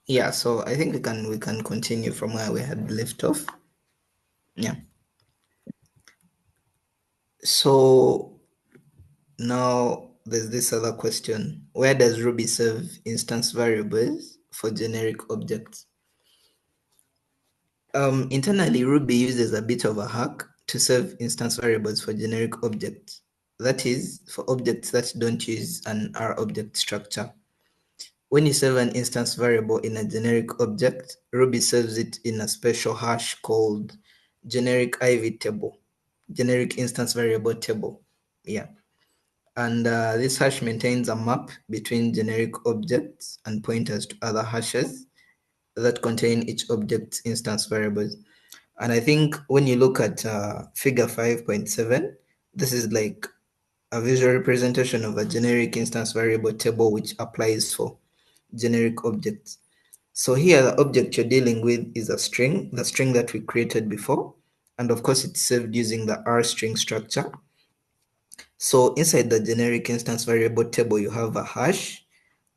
Yeah, so I think we can continue from where we had left off. Yeah. So now there's this other question. Where does Ruby serve instance variables for generic objects? Internally, Ruby uses a bit of a hack to serve instance variables for generic objects. That is, for objects that don't use an R object structure. When you serve an instance variable in a generic object, Ruby serves it in a special hash called generic IV table, generic instance variable table. Yeah. And this hash maintains a map between generic objects and pointers to other hashes that contain each object's instance variables. And I think when you look at figure 5.7, this is like a visual representation of a generic instance variable table which applies for generic objects. So here the object you're dealing with is a string, the string that we created before. And of course it's saved using the R string structure. So inside the generic instance variable table, you have a hash,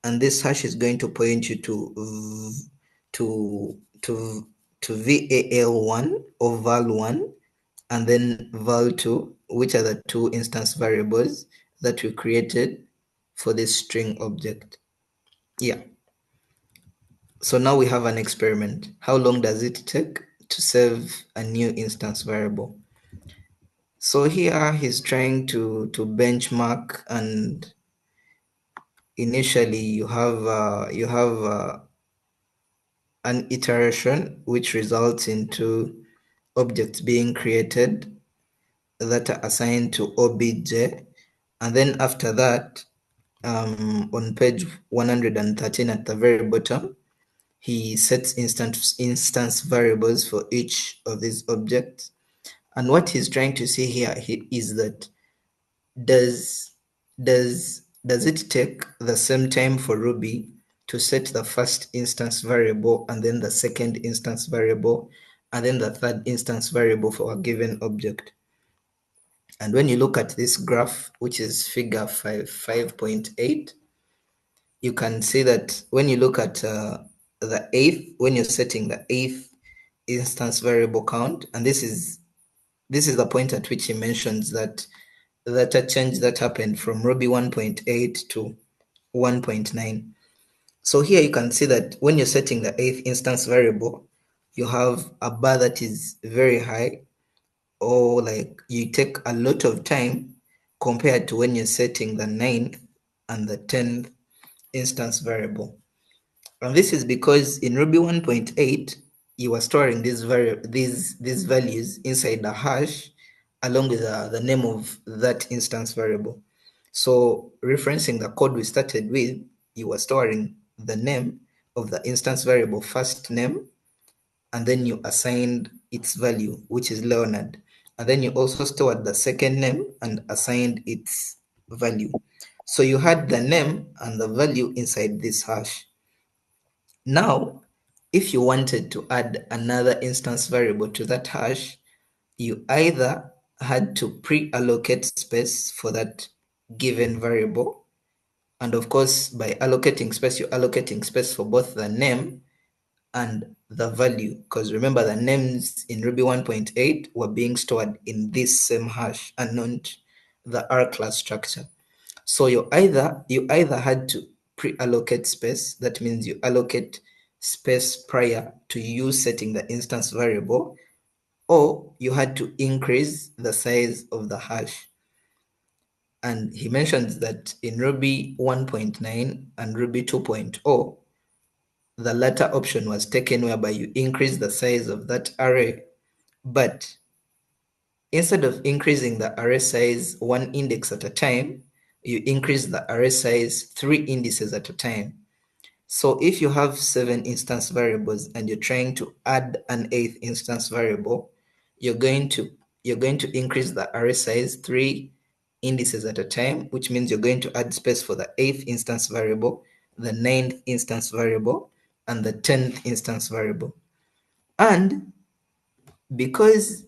and this hash is going to point you to to to val1 or val1 and then val2, which are the two instance variables that we created for this string object. Yeah. So now we have an experiment. How long does it take to save a new instance variable? So here he's trying to benchmark, and initially you have an iteration which results into objects being created that are assigned to obj, and then after that, on page 113 at the very bottom, he sets instance variables for each of these objects. And what he's trying to see here is that does does it take the same time for Ruby to set the first instance variable and then the second instance variable and then the third instance variable for a given object? And when you look at this graph, which is figure 5.8, you can see that when you look at the eighth, when you're setting the eighth instance variable count, and this is the point at which he mentions that a change that happened from Ruby 1.8 to 1.9. So here you can see that when you're setting the eighth instance variable, you have a bar that is very high, or like you take a lot of time compared to when you're setting the ninth and the 10th instance variable. And this is because in Ruby 1.8, you are storing these values inside the hash along with the name of that instance variable. So referencing the code we started with, you were storing the name of the instance variable first name, and then you assigned its value, which is Leonard. And then you also stored the second name and assigned its value. So you had the name and the value inside this hash. Now, if you wanted to add another instance variable to that hash, you either had to pre-allocate space for that given variable. And of course, by allocating space, you're allocating space for both the name and the value. Because remember, the names in Ruby 1.8 were being stored in this same hash and not the R class structure. So you either had to pre-allocate space, that means you allocate space prior to you setting the instance variable, or you had to increase the size of the hash. And he mentions that in Ruby 1.9 and Ruby 2.0, the latter option was taken whereby you increase the size of that array, but instead of increasing the array size one index at a time, you increase the array size 3 indices at a time. So if you have 7 instance variables and you're trying to add an 8th instance variable, you're going to increase the array size 3 indices at a time, which means you're going to add space for the 8th instance variable, the 9th instance variable, and the 10th instance variable. And because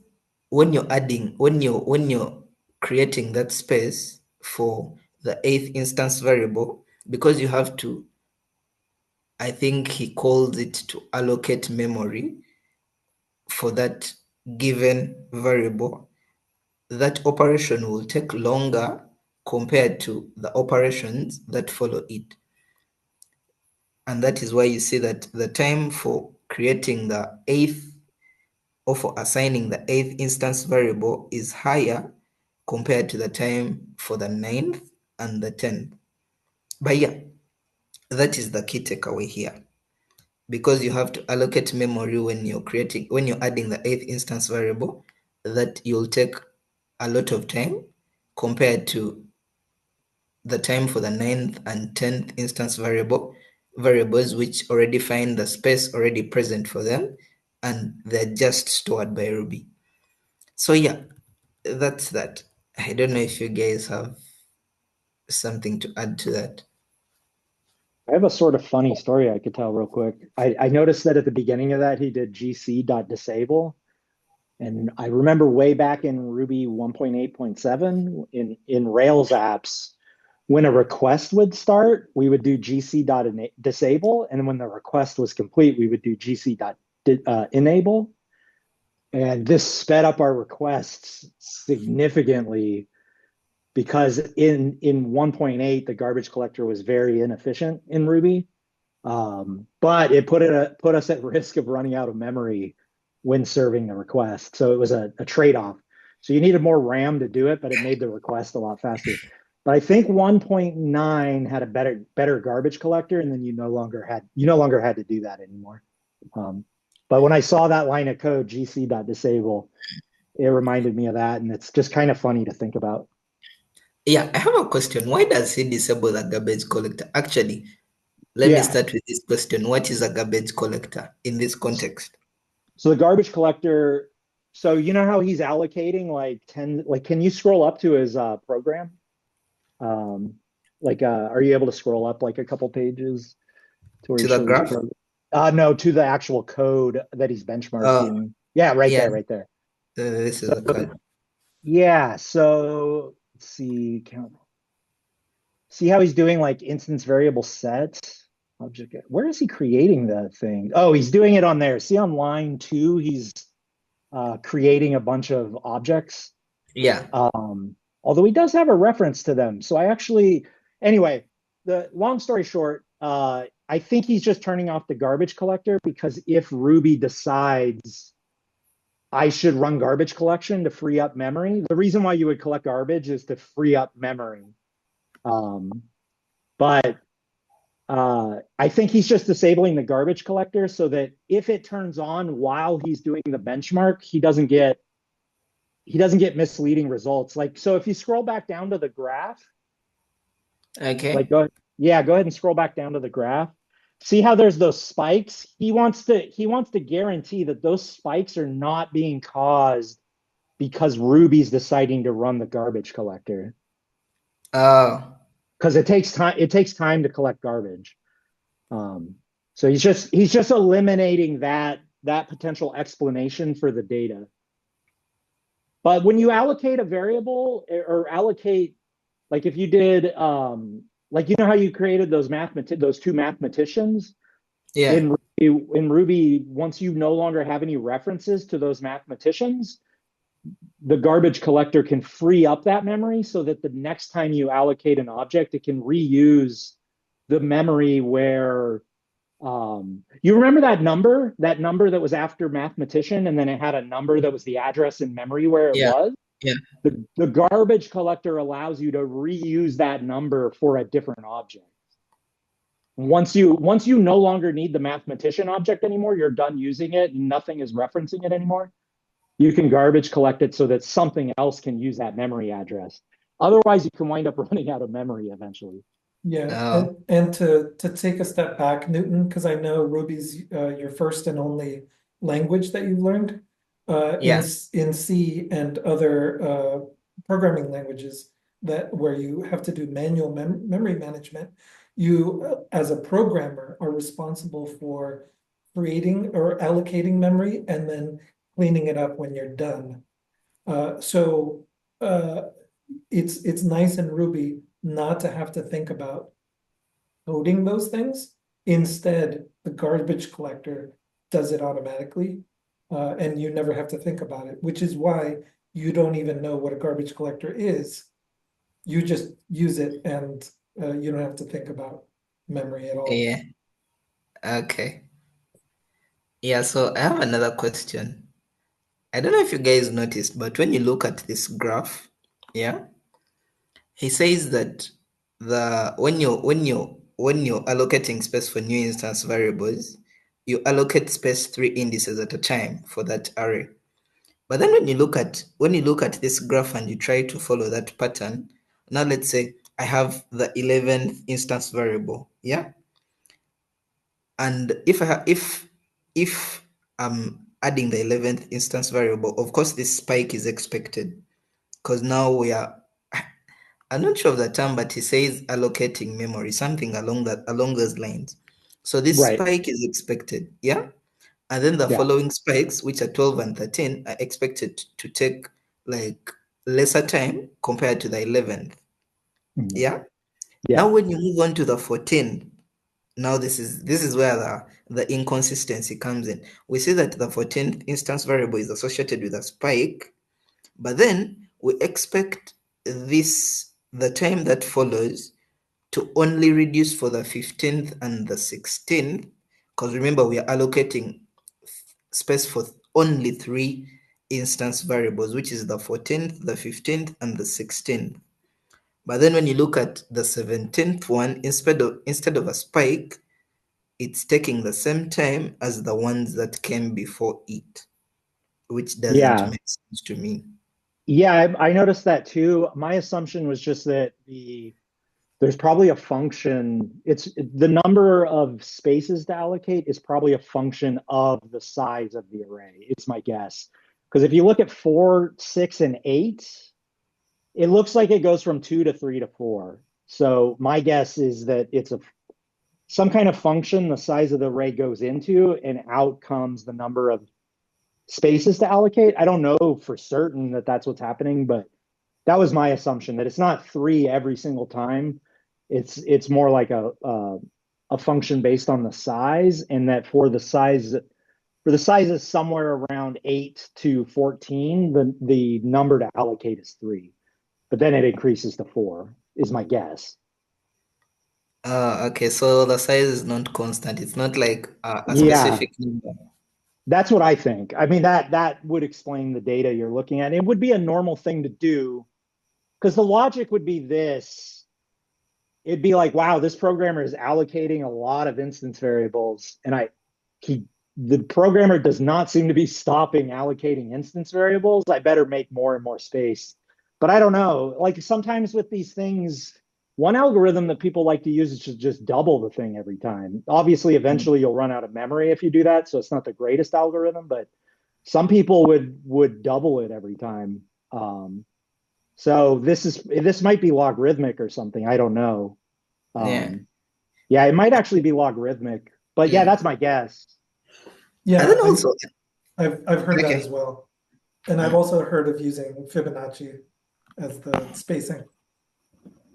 when you're creating that space for the eighth instance variable, because you have to, I think he calls it to allocate memory for that given variable, that operation will take longer compared to the operations that follow it. And that is why you see that the time for creating the eighth or for assigning the eighth instance variable is higher compared to the time for the ninth and the 10th. But yeah, that is the key takeaway here. Because you have to allocate memory when you're adding the eighth instance variable, that you'll take a lot of time compared to the time for the ninth and 10th instance variables, which already find the space already present for them, and they're just stored by Ruby. So yeah, that's that. I don't know if you guys have something to add to that. I have a sort of funny story I could tell real quick. I noticed that at the beginning of that, he did gc.disable. And I remember way back in Ruby 1.8.7 in Rails apps, when a request would start, we would do gc.disable. And when the request was complete, we would do gc.enable. And this sped up our requests significantly because in 1.8, the garbage collector was very inefficient in Ruby. But it put us at risk of running out of memory when serving the request. So it was a trade-off. So you needed more RAM to do it, but it made the request a lot faster. But I think 1.9 had a better garbage collector, and then you no longer had to do that anymore. But when I saw that line of code, gc.disable, it reminded me of that, and it's just kind of funny to think about. Yeah, I have a question. Why does he disable the garbage collector? Actually, let me Yeah. start with this question. What is a garbage collector in this context? So the garbage collector, so you know how he's allocating like 10, like can you scroll up to his program? Are you able to scroll up like a couple pages to where To he the shows his graph? program? No, to the actual code that he's Oh, benchmarking. Yeah, right yeah, there, right there. this is So a card. yeah, so let's see, see how he's doing like instance variable set object. Where is he creating the thing? Oh, he's doing it on there. See on line 2, he's creating a bunch of objects. Yeah, Although he does have a reference to them. So anyway, the long story short, I think he's just turning off the garbage collector because if Ruby decides I should run garbage collection to free up memory, the reason why you would collect garbage is to free up memory. But I think he's just disabling the garbage collector so that if it turns on while he's doing the benchmark, he doesn't get misleading results. Like, so if you scroll back down to the graph, like okay. go ahead and scroll back down to the graph. See how there's those spikes? He wants to guarantee that those spikes are not being caused because Ruby's deciding to run the garbage collector. Oh, Because it takes time to collect garbage. Um, so he's just eliminating that potential explanation for the data. But when you allocate a variable or allocate, like if you did, like you know how you created those two mathematicians yeah. in Ruby, once you no longer have any references to those mathematicians, the garbage collector can free up that memory so that the next time you allocate an object, it can reuse the memory where you remember that number that was after mathematician, and then it had a number that was the address in memory where it Yeah, was. yeah. The garbage collector allows you to reuse that number for a different object. Once you no longer need the mathematician object anymore, you're done using it, and nothing is referencing it anymore. You can garbage collect it so that something else can use that memory address. Otherwise, you can wind up running out of memory eventually. Yeah, Oh, and to take a step back, Newton, because I know Ruby's your first and only language that you've learned. In yeah, C and other programming languages that where you have to do manual memory management, you as a programmer are responsible for creating or allocating memory and then cleaning it up when you're done. So it's nice in Ruby not to have to think about coding those things. Instead, the garbage collector does it automatically, and you never have to think about it, which is why you don't even know what a garbage collector is. You just use it and you don't have to think about memory at all. Yeah. Okay. Yeah, so I have another question. I don't know if you guys noticed, but when you look at this graph, yeah, he says that the when you're allocating space for new instance variables, you allocate space 3 indices at a time for that array. But then when you look at this graph and you try to follow that pattern, now let's say I have the 11th instance variable, yeah? And if I'm adding the 11th instance variable, of course this spike is expected because now we are, I'm not sure of the term, but he says allocating memory, something along those lines. So this Right. spike is expected, yeah? And then the Yeah. following spikes, which are 12 and 13, are expected to take like lesser time compared to the 11th. Mhm. Yeah. Now Yeah. when you move on to the 14, now this is where the inconsistency comes in. We see that the 14th instance variable is associated with a spike, but then we expect the time that follows to only reduce for the 15th and the 16th, because remember we are allocating space for only 3 instance variables, which is the 14th, the 15th, and the 16th. But then when you look at the 17th one, instead of a spike, it's taking the same time as the ones that came before it, which doesn't Yeah. make sense to me. Yeah, I noticed that too. My assumption was just that there's probably a function. It's the number of spaces to allocate is probably a function of the size of the array. It's my guess. Because if you look at 4, 6, and 8, it looks like it goes from 2 to 3 to 4. So my guess is that it's a some kind of function the size of the array goes into, and out comes the number of spaces to allocate. I don't know for certain that that's what's happening, but that was my assumption that it's not 3 every single time. It's more like a function based on the size, and that for the sizes somewhere around 8 to 14, the number to allocate is 3, but then it increases to 4 is my guess. Okay, so the size is not constant. It's not like a Yeah, specific number. that's what I think. I mean, that would explain the data you're looking at. It would be a normal thing to do because the logic would be this. It'd be like, wow, this programmer is allocating a lot of instance variables, and he the programmer does not seem to be stopping allocating instance variables. I better make more and more space. But I don't know. Like sometimes with these things, one algorithm that people like to use is to just double the thing every time. Obviously, Mm. eventually you'll run out of memory if you do that, so it's not the greatest algorithm, but some people would double it every time. So this might be logarithmic or something. I don't know. Yeah. Um, yeah, it might actually be logarithmic, but yeah, Mm. that's my guess. And Yeah, then also, I've heard that as okay. well. And I've Mm. also heard of using Fibonacci as the spacing.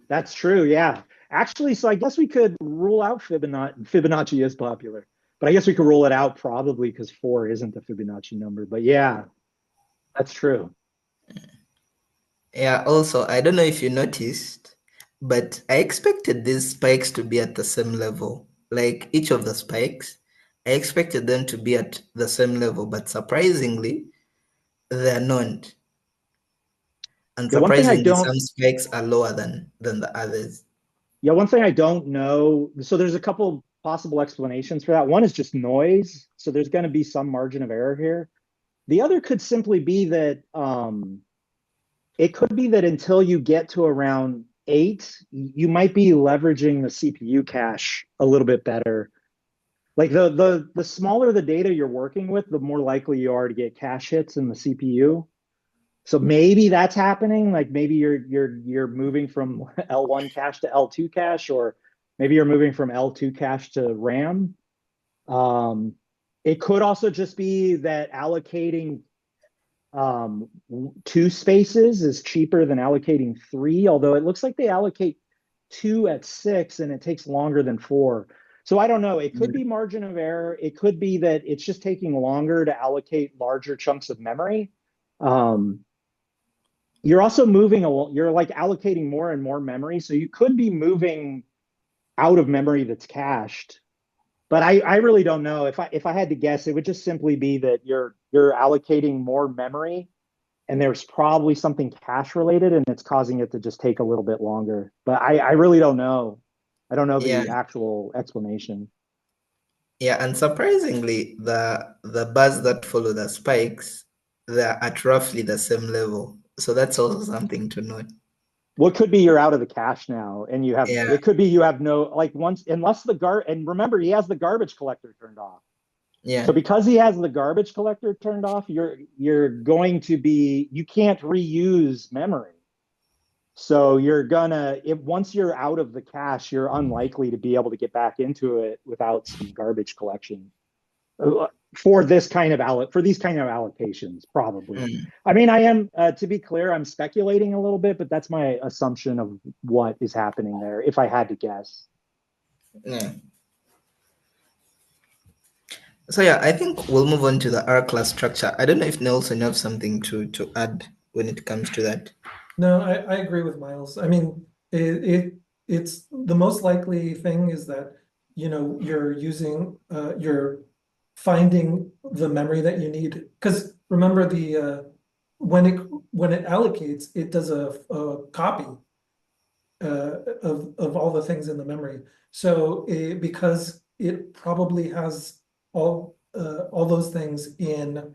That's true. Yeah, actually, so I guess we could rule out Fibonacci. Fibonacci is popular, but I guess we could rule it out probably because 4 isn't a Fibonacci number. But yeah, that's true. Yeah, also, I don't know if you noticed, but I expected these spikes to be at the same level. Like each of the spikes, I expected them to be at the same level, but surprisingly, they're not. And Yeah, one thing I surprisingly, don't some spikes are lower than the others. Yeah, one thing I don't know. So there's a couple possible explanations for that. One is just noise. So there's going to be some margin of error here. The other could simply be that it could be that until you get to around 8, you might be leveraging the CPU cache a little bit better. Like the smaller the data you're working with, the more likely you are to get cache hits in the CPU. So maybe that's happening. Like maybe you're moving from L1 cache to L2 cache, or maybe you're moving from L2 cache to RAM. Um, it could also just be that allocating um, 2 spaces is cheaper than allocating 3, although it looks like they allocate 2 at 6 and it takes longer than 4. So I don't know. It could be margin of error. It could be that it's just taking longer to allocate larger chunks of memory. Um, you're also moving, you're like allocating more and more memory. So you could be moving out of memory that's cached. But I really don't know. If I had to guess, it would just simply be that you're allocating more memory and there's probably something cache related and it's causing it to just take a little bit longer. But I really don't know. I don't know Yeah, the actual explanation. yeah, and surprisingly, the bars that follow the spikes, they're at roughly the same level. So that's also something to note. What could be you're out of the cache now and you have Yeah, it could be you have no like once unless and remember he has the garbage collector turned off. yeah, So because he has the garbage collector turned off, you're going to be you can't reuse memory. So you're gonna if once you're out of the cache, you're unlikely to be able to get back into it without some garbage collection for this kind of for these kind of allocations, probably. mm, I mean, I am to be clear, I'm speculating a little bit, but that's my assumption of what is happening there, if I had to guess. yeah. So yeah, I think we'll move on to the R class structure. I don't know if Nelson have something to add when it comes to that. No, I agree with Miles. I mean, it's the most likely thing is that, you're finding the memory that you need. Because remember when it allocates, it does a copy of all the things in the memory. So because it probably has all those things in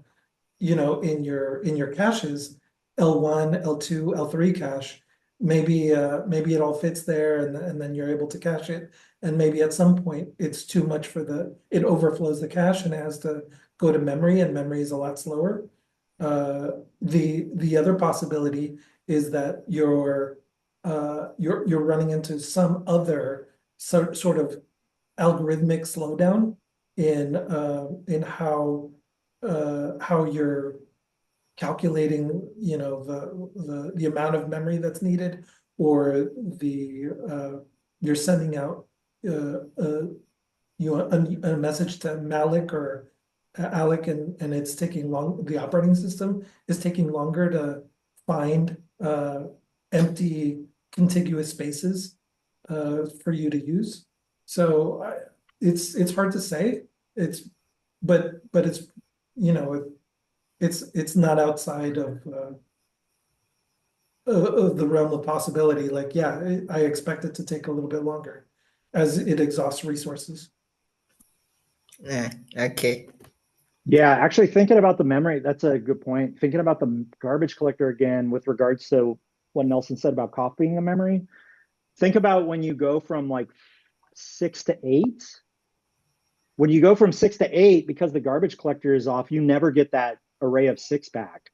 your caches, L1, L2, L3 cache, maybe it all fits there and then you're able to cache it. And maybe at some point it's too much it overflows the cache and it has to go to memory, and memory is a lot slower. The other possibility is that you're running into some other sort of algorithmic slowdown in how you're calculating, the amount of memory that's needed, or you're sending out a message to Malik or Alec, and it's taking the operating system is taking longer to find empty contiguous spaces for you to use. So it's hard to say. But it's you know it, it's not outside of the realm of possibility. Like, yeah, I expect it to take a little bit longer as it exhausts resources. Yeah, okay. Yeah, actually thinking about the memory, that's a good point. Thinking about the garbage collector again with regards to what Nelson said about copying a memory. Think about when you go from like 6 to 8. When you go from 6 to 8, because the garbage collector is off, you never get that array of 6 back.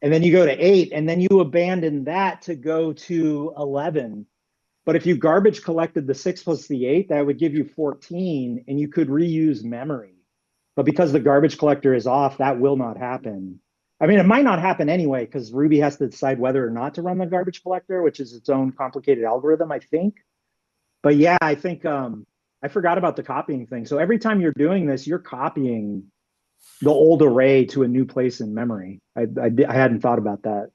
And then you go to 8, and then you abandon that to go to 11. But if you garbage collected the 6 plus the 8, that would give you 14, and you could reuse memory. But because the garbage collector is off, that will not happen. I mean, it might not happen anyway, because Ruby has to decide whether or not to run the garbage collector, which is its own complicated algorithm, I think. But yeah, I think I forgot about the copying thing. So every time you're doing this, you're copying the old array to a new place in memory. I hadn't thought about that.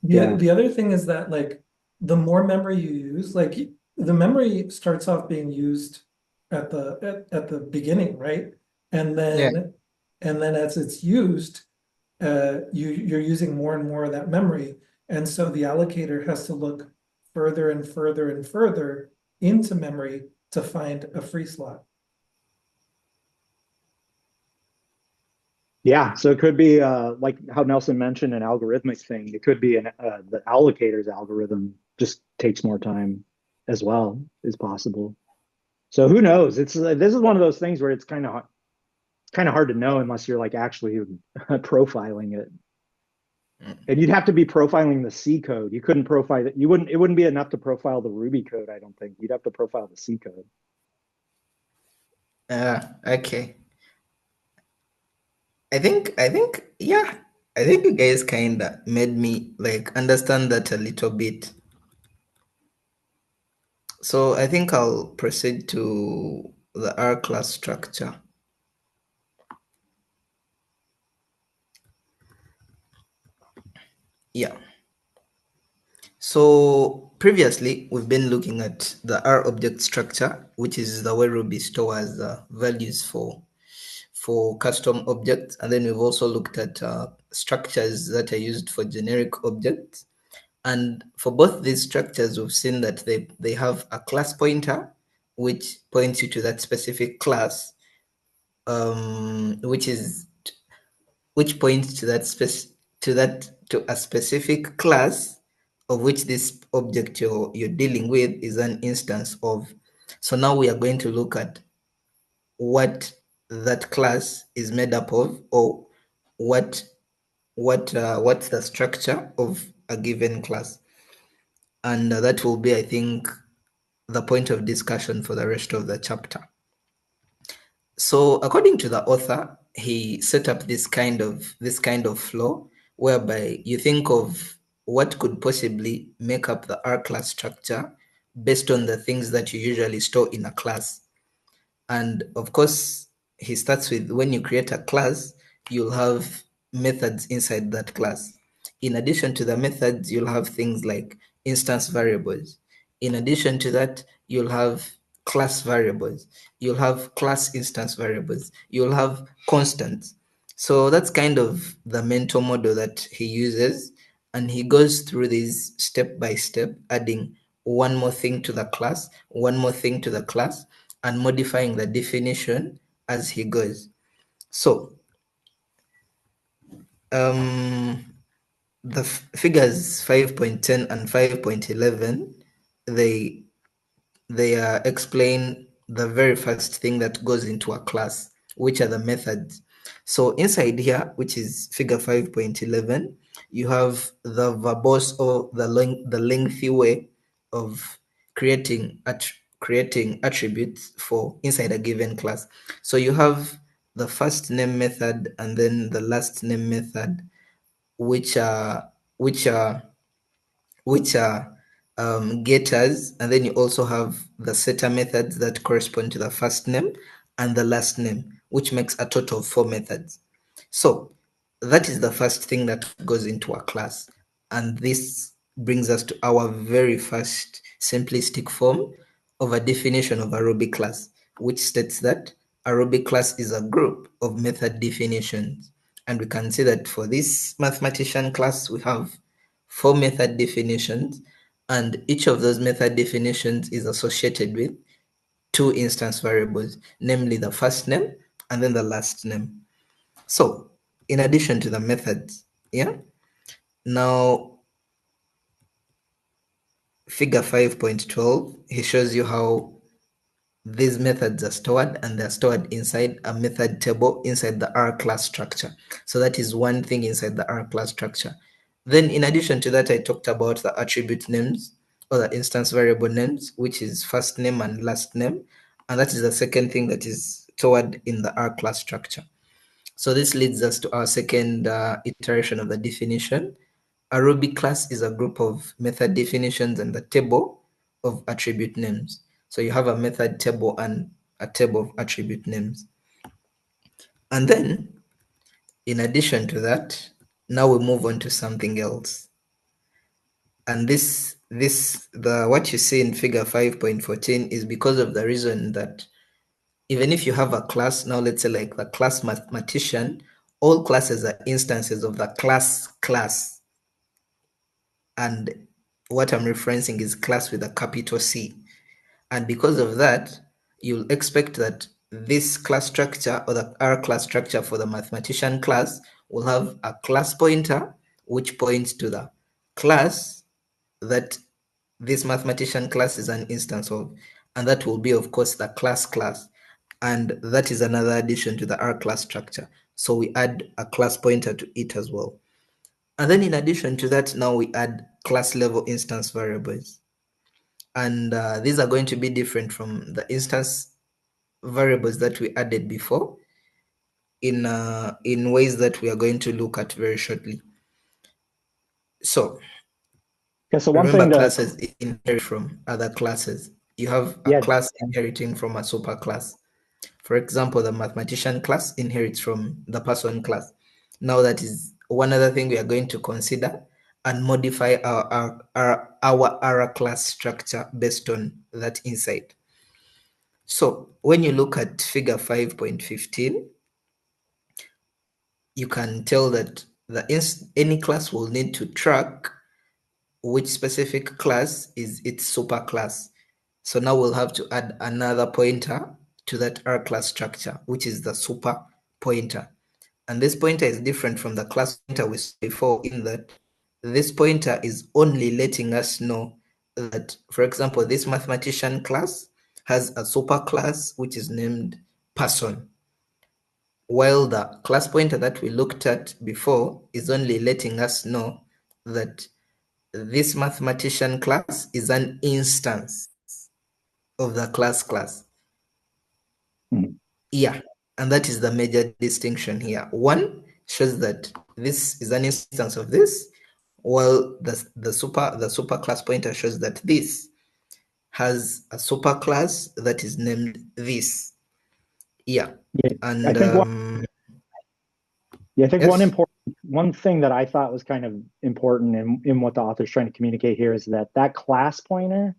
Yeah. The other thing is that, like, the more memory you use, like, the memory starts off being used at the beginning, right? And Yeah, then as it's used, you're using more and more of that memory. And so the allocator has to look further and further and further into memory to find a free slot. Yeah, so it could be like how Nelson mentioned an algorithmic thing. It could be the allocator's algorithm just takes more time as well, is possible. So who knows? It's this is one of those things where it's kind of hard to know unless you're like actually profiling it. mm, And you'd have to be profiling the C code. You couldn't profile it. You wouldn't. It wouldn't be enough to profile the Ruby code. I don't think you'd have to profile the C code. okay. I think, yeah, I think you guys kind of made me like understand that a little bit. So I think I'll proceed to the R class structure. Yeah. So previously we've been looking at the R object structure, which is the way Ruby stores values for custom objects, and then we've also looked at structures that are used for generic objects. And for both these structures, we've seen that they have a class pointer, which points you to that specific class, which points to to a specific class of which this object you're dealing with is an instance of. So now we are going to look at what that class is made up of, or what's the structure of a given class. And that will be, I think, the point of discussion for the rest of the chapter. So according to the author, he set up this kind of flow whereby you think of what could possibly make up the R class structure based on the things that you usually store in a class. And of course, he starts with when you create a class, you'll have methods inside that class. In addition to the methods, you'll have things like instance variables. In addition to that, you'll have class variables. You'll have class instance variables. You'll have constants. So that's kind of the mental model that he uses. And he goes through these step by step, adding one more thing to the class, one more thing to the class, and modifying the definition as he goes. So the figures 5.10 and 5.11, they explain the very first thing that goes into a class, which are the methods. So inside here, which is figure 5.11, you have the verbose, or the lengthy way of creating attributes for inside a given class. So you have the first name method and then the last name method, which are which are which are getters, and then you also have the setter methods that correspond to the first name and the last name, which makes a total of 4 methods. So that is the first thing that goes into a class, and this brings us to our very first simplistic form of a definition of a Ruby class, which states that a Ruby class is a group of method definitions. And we can see that for this mathematician class, we have 4 method definitions, and each of those method definitions is associated with 2 instance variables, namely the first name and then the last name. So in addition to the methods, now figure 5.12, he shows you how these methods are stored, and they're stored inside a method table inside the R class structure. So that is one thing inside the R class structure. Then in addition to that, I talked about the attribute names, or the instance variable names, which is first name and last name. And that is the second thing that is stored in the R class structure. So this leads us to our second iteration of the definition. A Ruby class is a group of method definitions and the table of attribute names. So you have a method table and a table of attribute names. And then, in addition to that, now we move on to something else. And what you see in figure 5.14 is because of the reason that even if you have a class, now let's say like the class mathematician, all classes are instances of the class. And what I'm referencing is class with a capital C. And because of that, you'll expect that this class structure, or the R class structure for the mathematician class, will have a class pointer which points to the class that this mathematician class is an instance of. And that will be, of course, the class. And that is another addition to the R class structure. So we add a class pointer to it as well. And then in addition to that, now we add class level instance variables. And these are going to be different from the instance variables that we added before in ways that we are going to look at very shortly. So Okay, so one remember, thing classes inherit from other classes. You have a Yeah, class inheriting from a superclass. For example, the mathematician class inherits from the person class. Now that is one other thing we are going to consider and modify our ARA class structure based on that insight. So when you look at figure 5.15, you can tell that any class will need to track which specific class is its superclass. So now we'll have to add another pointer to that R class structure, which is the super pointer. And this pointer is different from the class pointer we saw before in that this pointer is only letting us know that, for example, this mathematician class has a superclass which is named person, while the class pointer that we looked at before is only letting us know that this mathematician class is an instance of the class. Mhm. Yeah, and that is the major distinction here. One shows that this is an instance of this, while the super class pointer shows that this has a superclass that is named this. Yeah, yeah. I and think I think yes, one thing that I thought was kind of important in what the author's trying to communicate here is that that class pointer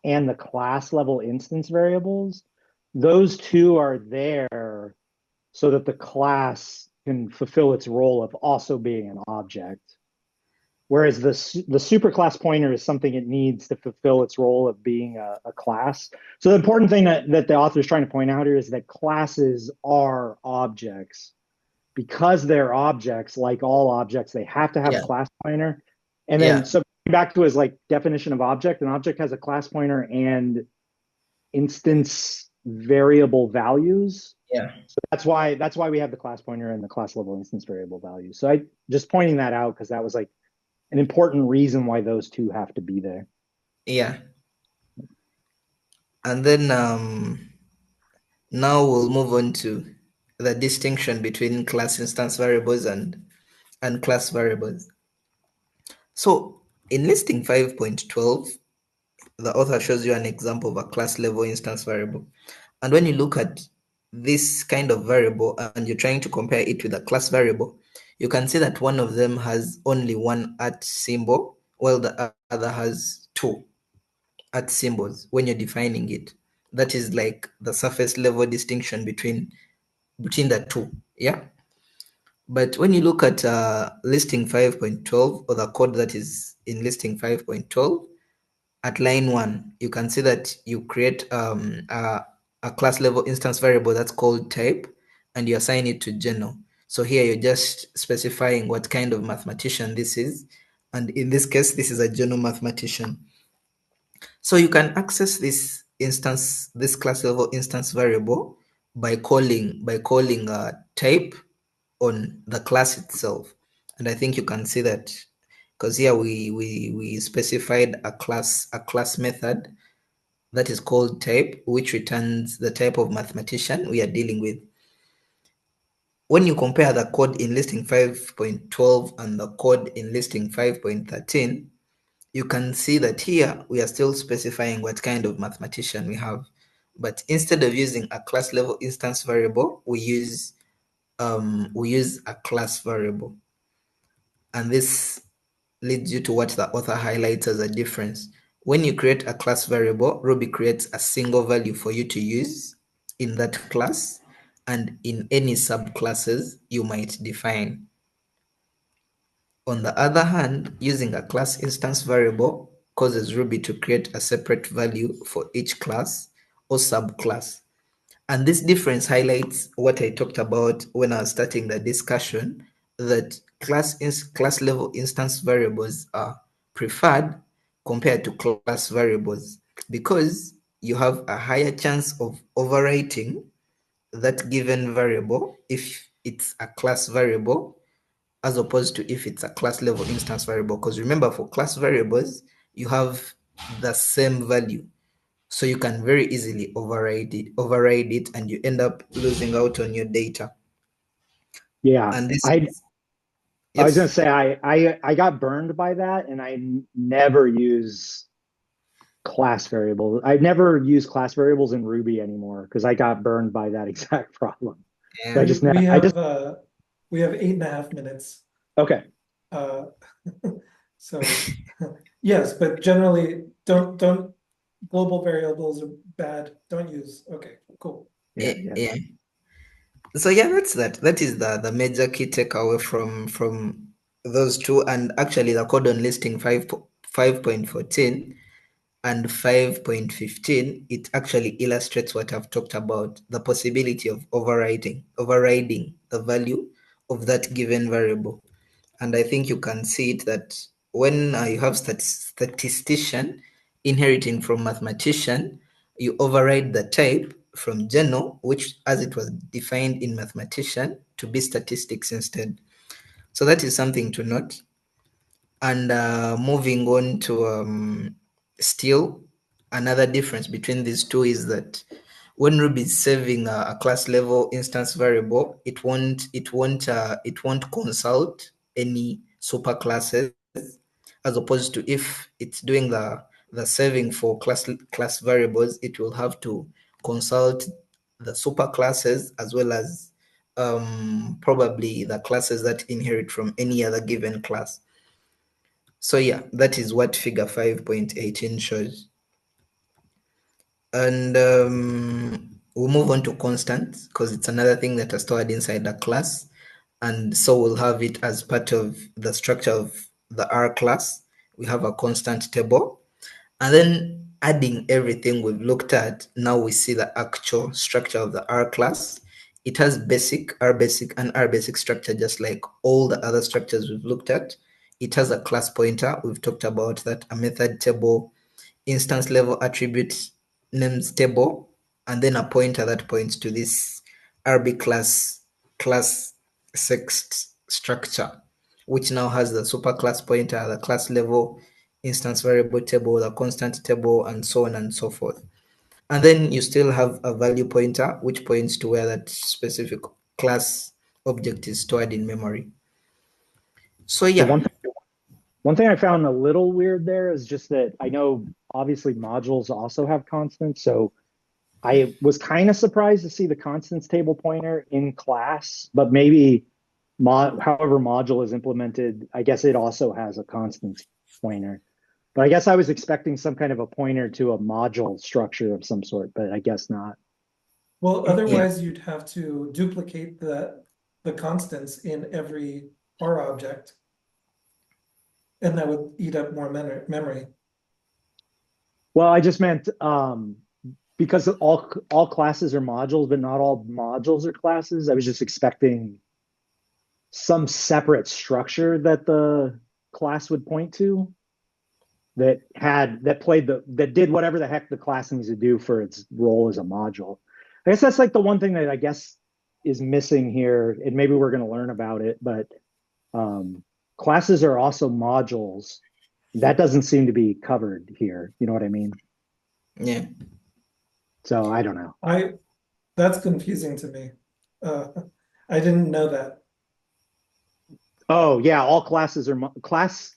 and the class level instance variables, those two are there so that the class can fulfill its role of also being an object. Whereas the superclass pointer is something it needs to fulfill its role of being a class. So the important thing that the author is trying to point out here is that classes are objects. Because they're objects, like all objects, they have to have a yeah, class pointer. And then yeah, so back to his like definition of object, an object has a class pointer and instance variable values. yeah, So that's why we have the class pointer and the class level instance variable values. So I just pointing that out because that was like an important reason why those two have to be there. yeah. And then now we'll move on to the distinction between class instance variables and class variables. So in listing 5.12, the author shows you an example of a class level instance variable. And when you look at this kind of variable and you're trying to compare it with a class variable, you can see that one of them has only one at symbol, while the other has two at symbols when you're defining it. That is like the surface level distinction between the two. Yeah. But when you look at listing 5.12 or the code that is in listing 5.12, at line 1, you can see that you create a class level instance variable that's called type, and you assign it to Geno. So here you're just specifying what kind of mathematician this is. And in this case, this is a Geno mathematician. So you can access this class level instance variable by calling type on the class itself. And I think you can see that because here we specified a class method that is called type, which returns the type of mathematician we are dealing with. When you compare the code in listing 5.12 and the code in listing 5.13, you can see that here we are still specifying what kind of mathematician we have. But instead of using a class level instance variable, we use a class variable. And this leads you to what the author highlights as a difference. When you create a class variable, Ruby creates a single value for you to use in that class and in any subclasses you might define. On the other hand, using a class instance variable causes Ruby to create a separate value for each class or subclass. And this difference highlights what I talked about when I was starting the discussion, that class level instance variables are preferred compared to class variables because you have a higher chance of overwriting that given variable if it's a class variable as opposed to if it's a class level instance variable. Because remember, for class variables, you have the same value. So you can very easily override it, and you end up losing out on your data. Yeah, And this I is, I was gonna yes, say I got burned by that, and I never use class variables. I never use class variables in Ruby anymore because I got burned by that exact problem. So Yeah. I We just, we I just, have uh we have 8.5 minutes. okay. Uh so yes, but generally don't global variables are bad. Don't use. Okay, cool. Yeah, yeah. Yeah. So yeah, that's that. That is the major key takeaway from those two, and actually the code on listing 5.14 and 5.15, it actually illustrates what I've talked about, the possibility of overriding the value of that given variable. And I think you can see it that when you have statistician inheriting from mathematician, you override the type from general, which as it was defined in mathematician, to be statistics instead. So that is something to note. And moving on to still another difference between these two is that when Ruby is saving a class level instance variable, it won't consult any super classes, as opposed to if it's doing the saving for class variables, it will have to consult the super classes as well as probably the classes that inherit from any other given class. So yeah, that is what figure 5.18 shows. And we'll move on to constants because it's another thing that are stored inside the class. And so we'll have it as part of the structure of the R class. We have a constant table. And then adding everything we've looked at, now we see the actual structure of the R class. It has R basic, and R basic structure, just like all the other structures we've looked at. It has a class pointer. We've talked about that, a method table, instance level attribute names table, and then a pointer that points to this RB class sext structure, which now has the superclass pointer, the class level instance variable table, the constant table, and so on and so forth. And then you still have a value pointer, which points to where that specific class object is stored in memory. So The yeah, one thing I found a little weird there is just that I know obviously modules also have constants. So I was kind of surprised to see the constants table pointer in class, but maybe however module is implemented, I guess it also has a constants pointer. But I guess I was expecting some kind of a pointer to a module structure of some sort, but I guess not. Well, yeah, otherwise you'd have to duplicate the constants in every R object, and that would eat up more memory. Well, I just meant because all classes are modules, but not all modules are classes. I was just expecting some separate structure that the class would point to that did whatever the heck the class needs to do for its role as a module. I guess that's like the one thing that I guess is missing here, and maybe we're going to learn about it, but classes are also modules. That doesn't seem to be covered here. You know what I mean? yeah. So I don't know. That's confusing to me. Uh, I didn't know that. Oh yeah, all classes are class.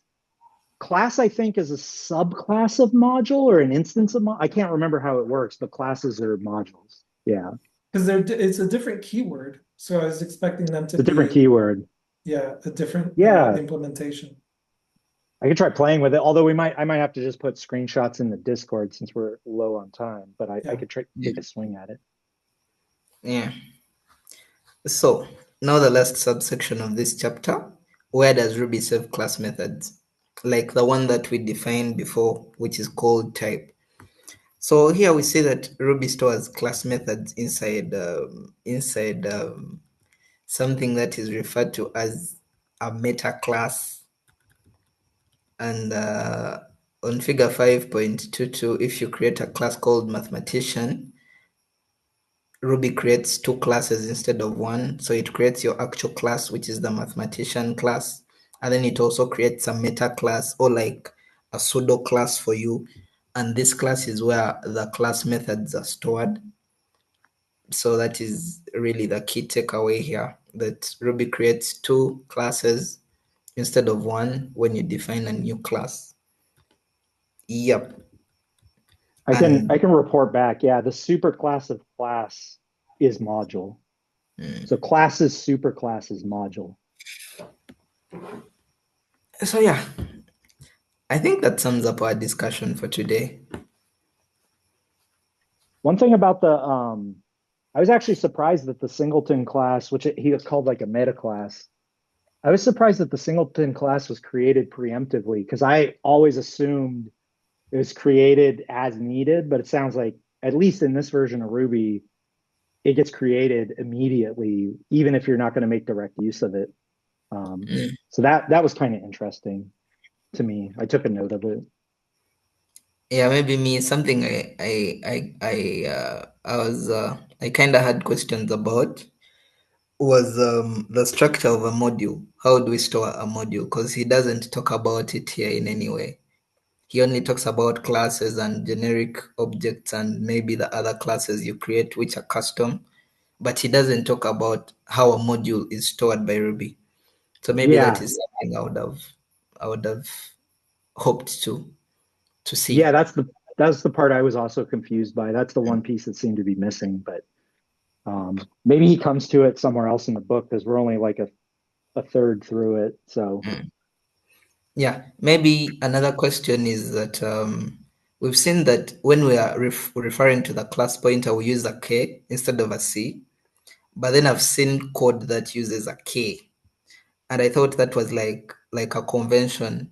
I think is a subclass of module or an instance of I can't remember how it works, but classes are modules. Yeah, Because it's a different keyword, so I was expecting them to it's a different be, keyword. yeah, a different Yeah, implementation. I could try playing with it. Although I might have to just put screenshots in the Discord since we're low on time. But I Yeah. could try Yeah. take a swing at it. Yeah. So now the last subsection of this chapter, where does Ruby save class methods? Like the one that we defined before, which is called type. So here we see that Ruby stores class methods inside something that is referred to as a meta class. And on figure 5.22, if you create a class called mathematician, Ruby creates two classes instead of one. So it creates your actual class, which is the mathematician class. And then it also creates a meta class or like a pseudo class for you. And this class is where the class methods are stored. So that is really the key takeaway here, that Ruby creates two classes instead of one when you define a new class. Yep. I can report back. Yeah, the superclass of class is module. So classes superclass is module. So yeah, I think that sums up our discussion for today. One thing about the I was actually surprised that the singleton class, which he was called like a meta class, I was surprised that the singleton class was created preemptively because I always assumed it was created as needed, but it sounds like at least in this version of Ruby, it gets created immediately, even if you're not going to make direct use of it. So that was kind of interesting to me. I took a note of it. Yeah, maybe me something I kind of had questions about was the structure of a module. How do we store a module? Because he doesn't talk about it here in any way. He only talks about classes and generic objects and maybe the other classes you create which are custom, but he doesn't talk about how a module is stored by Ruby. So maybe that Yeah, is something I would have hoped to yeah, see. that's the part I was also confused by. That's the one piece that seemed to be missing, but maybe he comes to it somewhere else in the book because we're only like a third through it. So Yeah, maybe another question is that we've seen that when we are referring to the class pointer, we use a K instead of a C. But then I've seen code that uses a K, and I thought that was like a convention.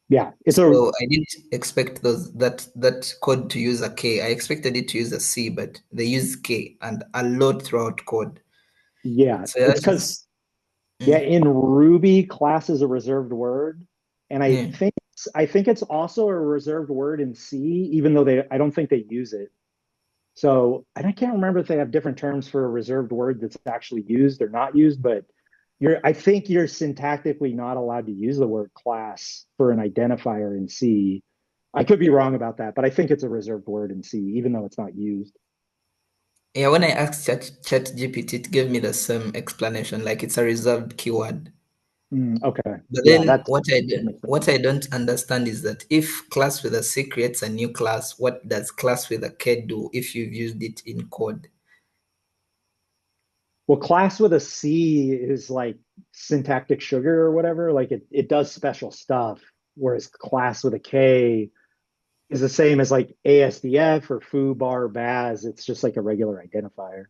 yeah, So I didn't expect that code to use a K. I expected it to use a C, but they use K and a lot throughout code. yeah, So it's that because is yeah, mm, in Ruby, class is a reserved word, and yeah. I think it's also a reserved word in C, even though I don't think they use it. So, and I can't remember if they have different terms for a reserved word that's actually used or not used, but I think you're syntactically not allowed to use the word class for an identifier in C. I could be wrong about that, but I think it's a reserved word in C, even though it's not used. Yeah, when I asked ChatGPT, it gave me the same explanation, like it's a reserved keyword. Okay. But Yeah, then that makes sense. what I don't understand is that if class with a C creates a new class, what does class with a K do if you've used it in code? Well, class with a C is like syntactic sugar or whatever. Like it does special stuff, whereas class with a K is the same as like ASDF or foo, bar, baz. It's just like a regular identifier.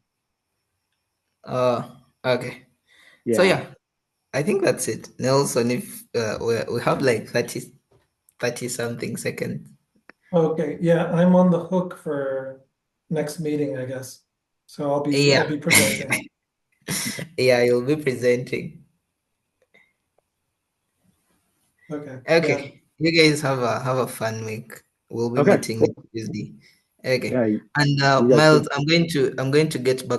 Okay. So Yeah. yeah, I think that's it. Nelson, if we have like 30 something seconds. Okay, yeah, I'm on the hook for next meeting, I guess. So I'll Yeah. be presenting. Yeah, you'll be presenting. Okay, yeah. Okay. You guys have a fun week. We'll be Okay. meeting Cool. next Tuesday. Okay. Yeah. And You guys Miles, too. I'm going to get back